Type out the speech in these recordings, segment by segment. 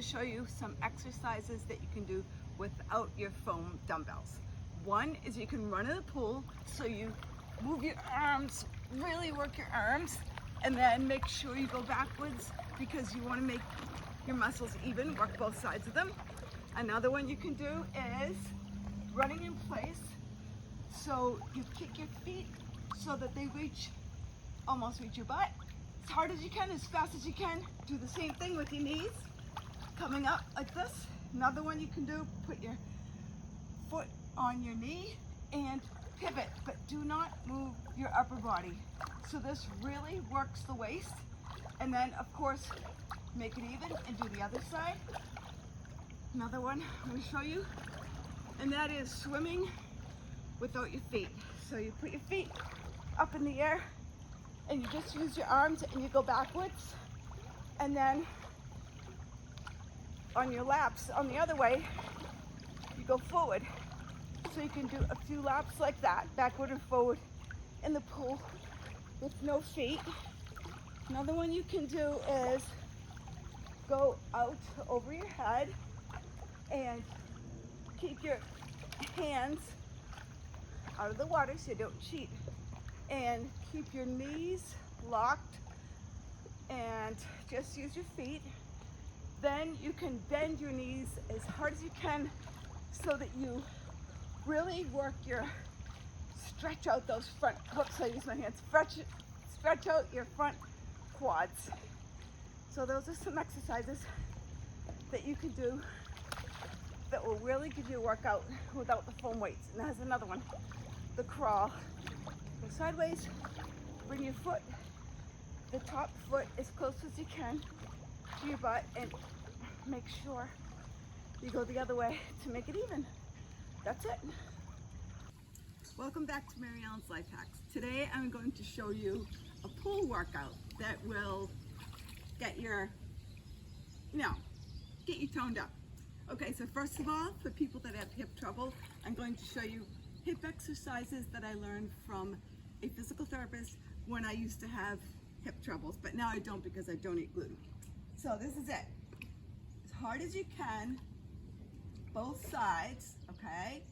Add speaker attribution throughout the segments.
Speaker 1: Show you some exercises that you can do without your foam dumbbells. One is you can run in the pool, so you move your arms, really work your arms, and then make sure you go backwards because you want to make your muscles even, work both sides of them. Another one you can do is running in place, so you kick your feet so that they almost reach your butt. As hard as you can, as fast as you can. Do the same thing with your knees. Coming up like this. Another one you can do, put your foot on your knee and pivot, but do not move your upper body. So this really works the waist. And then of course, make it even and do the other side. Another one I'm going to show you, and that is swimming without your feet. So you put your feet up in the air and you just use your arms and you go backwards, and then on your laps on the other way you go forward. So you can do a few laps like that, backward and forward in the pool with no feet. Another one you can do is go out over your head and keep your hands out of the water so you don't cheat, and keep your knees locked and just use your feet. Then you can bend your knees as hard as you can so that you really work stretch out those front, whoops, I use my hands, stretch out your front quads. So those are some exercises that you can do that will really give you a workout without the foam weights. And there's another one, the crawl. Go sideways, bring your foot, the top foot as close as you can to your butt, and make sure you go the other way to make it even. That's it. Welcome back to Mary Ellen's Life Hacks. Today I'm going to show you a pool workout that will get you toned up. Okay, so first of all, for people that have hip trouble, I'm going to show you hip exercises that I learned from a physical therapist when I used to have hip troubles, but now I don't because I don't eat gluten. So this is it. As hard as you can, both sides, okay?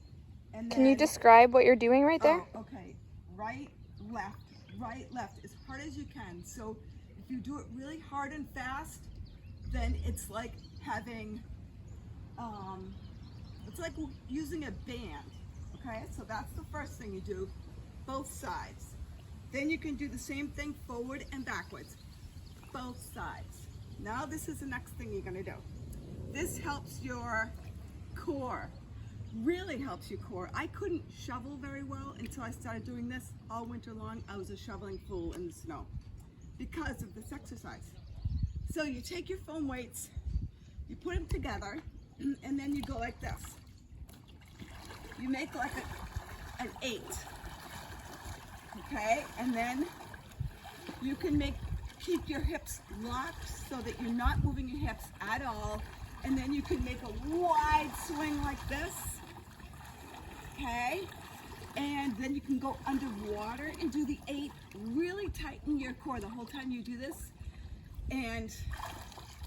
Speaker 1: And then,
Speaker 2: can you describe what you're doing right there?
Speaker 1: Oh, okay. Right, left, as hard as you can. So if you do it really hard and fast, then it's like having, it's like using a band, okay? So that's the first thing you do, both sides. Then you can do the same thing forward and backwards, both sides. Now this is the next thing you're gonna do. This helps your core, really helps your core. I couldn't shovel very well until I started doing this. All winter long, I was a shoveling fool in the snow because of this exercise. So you take your foam weights, you put them together, and then you go like this. You make like an 8, okay? And then you can keep your hips locked so that you're not moving your hips at all. And then you can make a wide swing like this, okay? And then you can go underwater and do the 8. Really tighten your core the whole time you do this. And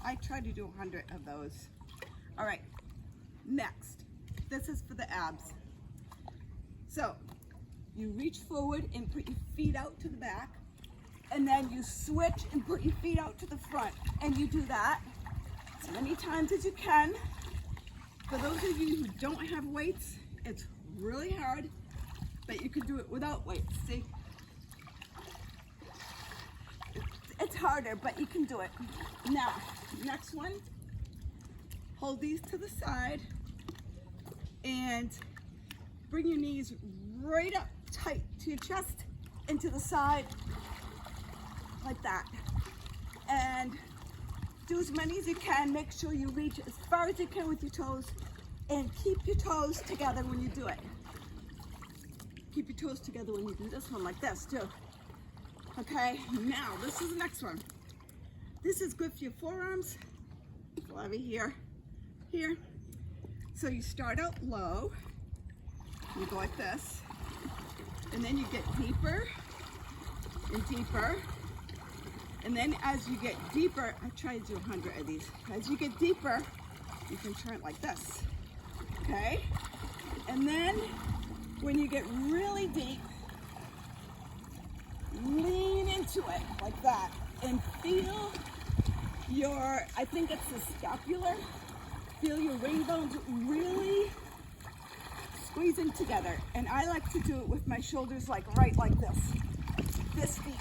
Speaker 1: I try to do 100 of those. All right, next, this is for the abs. So you reach forward and put your feet out to the back, and then you switch and put your feet out to the front, and you do that as many times as you can. For those of you who don't have weights, it's really hard, but you can do it without weights. See, it's harder, but you can do it. Now, next one, hold these to the side and bring your knees right up tight to your chest and to the side like that. And do as many as you can. Make sure you reach as far as you can with your toes, and keep your toes together when you do it. Keep your toes together when you do this one like this too. Okay, now this is the next one. This is good for your forearms. Over here. So you start out low, you go like this, and then you get deeper and deeper, And then as you get deeper, I try to do 100 of these. As you get deeper, you can turn it like this, okay? And then when you get really deep, lean into it like that and feel your, I think it's the scapular, feel your ring bones really squeezing together. And I like to do it with my shoulders like right like this deep.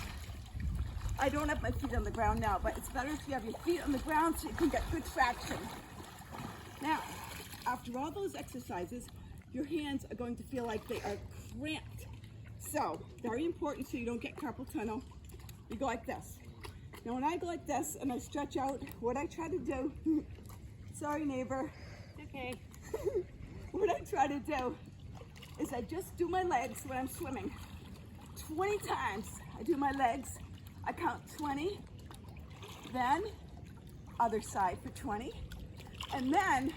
Speaker 1: I don't have my feet on the ground now, but it's better if you have your feet on the ground so you can get good traction. Now, after all those exercises, your hands are going to feel like they are cramped. So, very important so you don't get carpal tunnel. You go like this. Now when I go like this and I stretch out, what I try to do, sorry neighbor.
Speaker 3: Okay.
Speaker 1: What I try to do is I just do my legs when I'm swimming. 20 times I do my legs. I count 20, then other side for 20, and then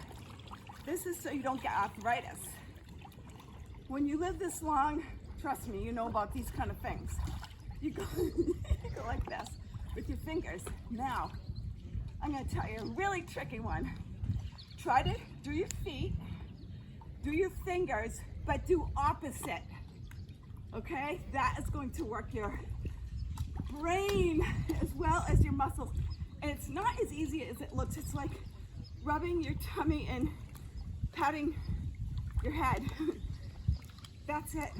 Speaker 1: this is so you don't get arthritis. When you live this long, trust me, you know about these kind of things. You go, you go like this with your fingers. Now, I'm going to tell you a really tricky one. Try to do your feet, do your fingers, but do opposite, okay? That is going to work your brain as well as your muscles. And it's not as easy as it looks. It's like rubbing your tummy and patting your head. That's it.